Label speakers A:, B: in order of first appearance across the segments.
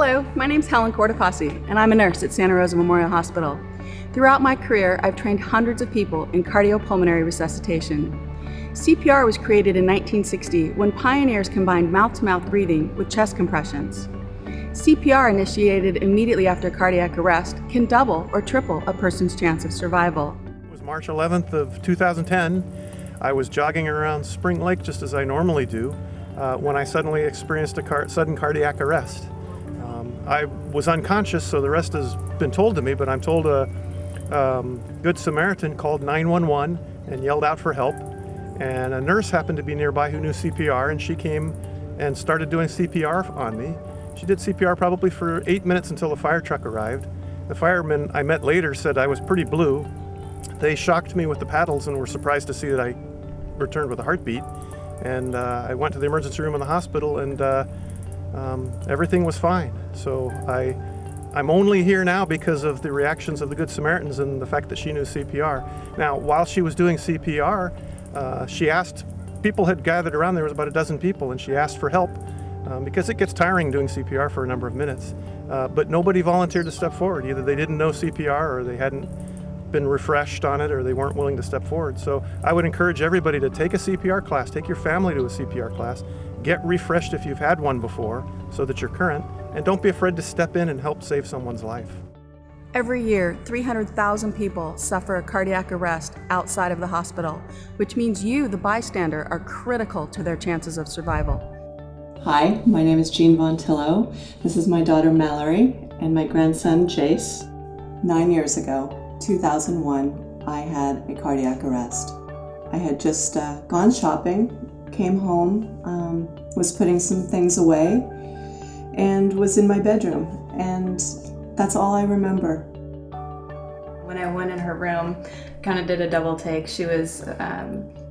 A: Hello, my name's Helen Cortopassi, and I'm a nurse at Santa Rosa Memorial Hospital. Throughout my career, I've trained hundreds of people in cardiopulmonary resuscitation. CPR was created in 1960 when pioneers combined mouth-to-mouth breathing with chest compressions. CPR initiated immediately after cardiac arrest can double or triple a person's chance of survival.
B: It was March 11th of 2010. I was jogging around Spring Lake just as I normally do when I suddenly experienced a sudden cardiac arrest. I was unconscious, so the rest has been told to me, but I'm told a Good Samaritan called 911 and yelled out for help. And a nurse happened to be nearby who knew CPR, and she came and started doing CPR on me. She did CPR probably for 8 minutes until the fire truck arrived. The firemen I met later said I was pretty blue. They shocked me with the paddles and were surprised to see that I returned with a heartbeat. And I went to the emergency room in the hospital, and everything was fine. So I'm only here now because of the reactions of the Good Samaritans and the fact that she knew CPR. Now, while she was doing CPR, she asked, people had gathered around, there was about a dozen people, and she asked for help because it gets tiring doing CPR for a number of minutes. But nobody volunteered to step forward. Either they didn't know CPR, or they hadn't been refreshed on it, or they weren't willing to step forward. So I would encourage everybody to take a CPR class, take your family to a CPR class, get refreshed if you've had one before so that you're current, and don't be afraid to step in and help save someone's life.
A: Every year, 300,000 people suffer a cardiac arrest outside of the hospital, which means you, the bystander, are critical to their chances of survival.
C: Hi, my name is Jean Von Tillo. This is my daughter Mallory and my grandson Jace. 9 years ago, 2001, I had a cardiac arrest. I had just gone shopping, came home, was putting some things away, and was in my bedroom, and that's all I remember.
D: When I went in her room, kind of did a double take. She was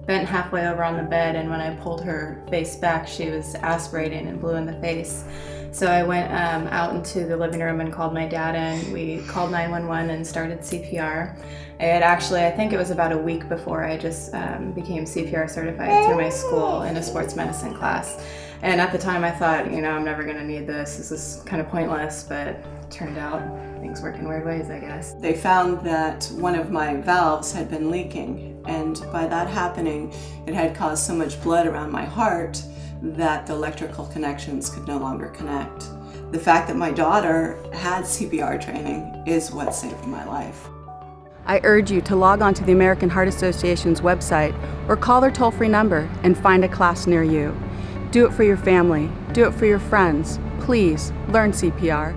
D: bent halfway over on the bed, and when I pulled her face back, she was aspirating and blue in the face. So I went out into the living room and called my dad in. We called 911 and started CPR. I had actually, I think it was about a week before I just became CPR certified through my school in a sports medicine class. And at the time I thought, I'm never gonna need this. This is kind of pointless, but it turned out things work in weird ways, I guess.
C: They found that one of my valves had been leaking, and by that happening, it had caused so much blood around my heart that the electrical connections could no longer connect. The fact that my daughter had CPR training is what saved my life.
A: I urge you to log on to the American Heart Association's website or call their toll-free number and find a class near you. Do it for your family. Do it for your friends. Please learn CPR.